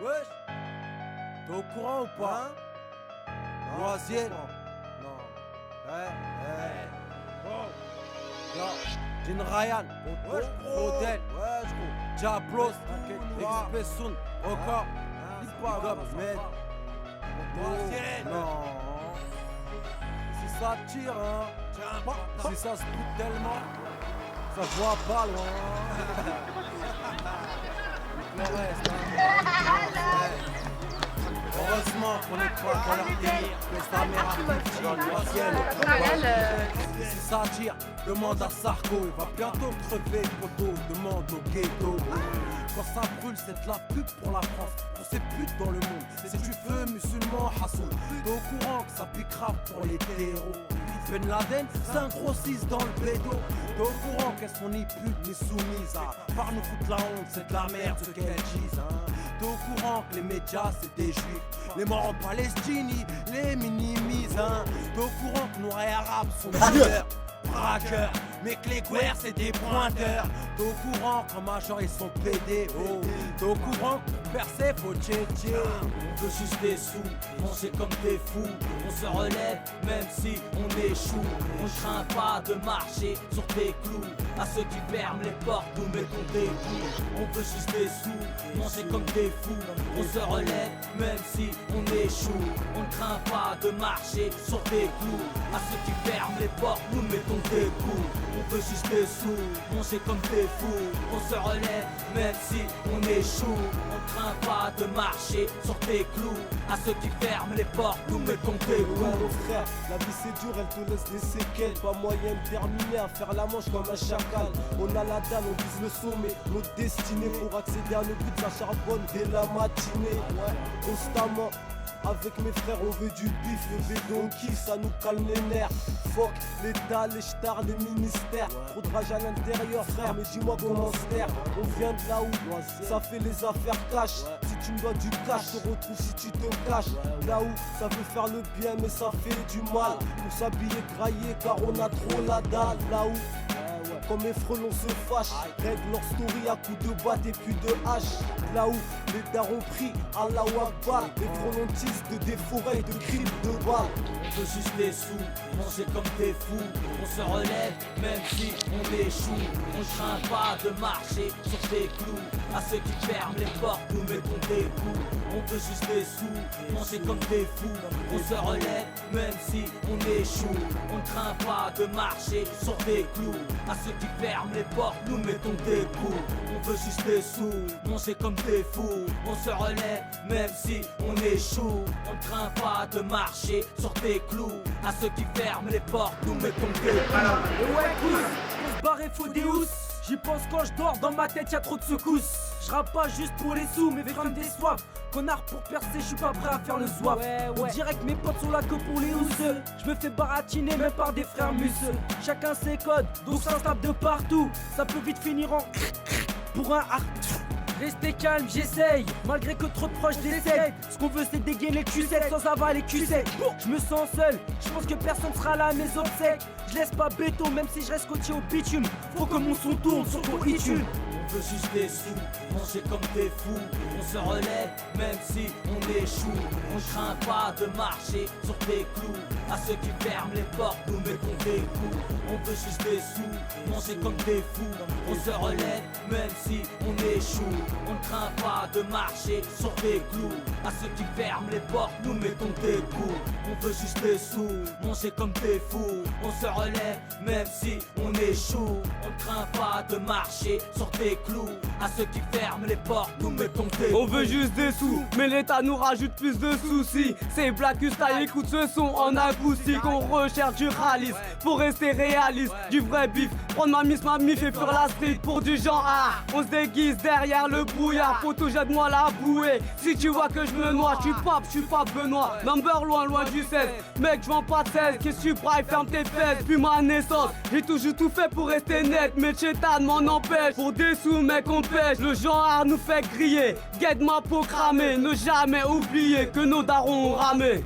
Wesh, t'es au courant ou pas? Loisier? Non. Yo, Jin Ryan, Odell, Diablos, XP Soon, Record, Big Up, Med. Non. Si ça tire, hein. Si ça se fout tellement, ça se voit pas loin. Le reste, heureusement qu'on n'est pas dans leur délire, que sa mère a dans le ciel. Si ça tire, demande à Sarko, il va bientôt crever, poteau, demande au ghetto. Quand ça brûle, c'est de la pub pour la France, pour ces putes dans le monde. C'est du feu musulman, Hassoun. T'es au courant que ça pique grave pour les terreaux. Ben Laden, c'est un gros 6 dans le bédo. T'es au courant qu'elles sont ni putes ni soumises à part nous foutre la honte, c'est de la merde ce qu'elles disent, hein. T'es au courant que les médias c'est des juifs, les morts en Palestine ils les minimisent, hein. T'es au courant que noirs et arabes sont braqueurs, braqueurs, mais que les guerres c'est des pointeurs. T'es au courant qu'en major ils sont pédés, oh. T'es au courant que pour percer faut tchétché. On veut juste des sous, manger comme des fous. On se relève même si on échoue. On ne craint pas de marcher sur des clous. À ceux qui ferment les portes, nous mettons des coups. On veut juste des sous, manger comme des fous. On se relève même si on échoue. On ne craint pas de marcher sur des clous. À ceux qui ferment les portes, nous mettons des coups. On veut juste des sous, manger comme des fous. On se relève même si on échoue. On ne craint pas de marcher sur des clous. À ceux qui ferment les portes, nous mettons des coups. Ouais, mon frère, la vie c'est dur, elle te laisse des séquelles. Pas moyen de terminer à faire la manche comme un chacal. On a la dalle, on vise le sommet. Notre destinée pour accéder à nos buts, ça charbonne dès la matinée. Ouais, constamment. Avec mes frères on veut du bif, le bédon kiffe, ça nous calme les nerfs. Fuck l'État, les stars, les ministères. Trop de rage à l'intérieur frère, mais dis-moi comment se taire. On vient de là où ça fait les affaires cash. Si tu me dois du cash, je te retrouve si tu te caches. Là où ça veut faire le bien mais ça fait du mal. Pour s'habiller grailler car on a trop la dalle. Là où comme mes frelons se fâchent, règle leur story à coups de batte et puis de hache. Là où les darons prient, Allahu Akbar. Les frelons tissent de des forêts, de crimes, de balles. On veut juste des sous, manger comme des fous. On se relève même si on échoue. On ne craint pas de marcher sur des clous. À ceux qui ferment les portes, nous mettons des coups. On veut juste des sous, manger comme des fous. On se relève même si on échoue. On ne craint pas de marcher sur des clous. À ceux qui ferment les portes, nous mettons des coups. On veut juste des sous, manger comme des fous. On se relève même si on échoue. On ne craint pas de marcher sur des clous. À ceux qui ferment les portes, nous mettons des coups. Et ouais, cousse, on se barre et faut des housses. J'y pense quand je dors, dans ma tête y'a trop de secousses. Je rappe pas juste pour les sous, mais comme des soifs. Connard pour percer, je suis pas prêt à faire le soif. On dirait que mes potes sont là que pour les housseux. Je me fais baratiner même par des frères musseux. Chacun ses codes, donc ça se tape de partout. Ça peut vite finir en pour un art. Restez calme, j'essaye, malgré que trop de proches décèdent. Ce qu'on veut c'est dégainer le cul-sec sans avaler cul-sec. Je me sens seul, je pense que personne sera là à mes obsèques. Je laisse pas béton même si je reste coaché au bitume. Faut que mon son tourne sur ton iTunes. On veut juste des sous, manger comme des fous. On se relève même si on échoue. On ne craint pas de marcher sur des clous. À ceux qui ferment les portes, nous mettons des coups. On veut juste des sous, manger comme des fous. On se relève même si on échoue. On ne craint pas de marcher sur des clous. À ceux qui ferment les portes, nous mettons des coups. On veut juste des sous, manger comme des fous. On se relève même si on échoue. On ne craint pas de marcher sur des clous. À ceux qui ferment les portes, nous mettons des coups. On veut juste des sous, mais l'État nous rajoute plus de soucis. C'est Black Ustay, écoute ce son en acoustique. On recherche du réalisme pour rester réaliste. Du vrai bif, prendre ma mif et faire la street pour du genre A. On se déguise derrière le brouillard, poto jette-moi la bouée. Si tu vois que je me noie, je suis pas Benoît. Number loin du 16, mec je vends pas de 16. Qu'est-ce que tu brailles, ferme tes fesses. Puis ma naissance, j'ai toujours tout fait pour rester net. Mais Chétan m'en empêche, pour des sous mec on pêche. Le genre nous fait griller, guette ma peau cramée. Ne jamais oublier que nos darons ont ramé.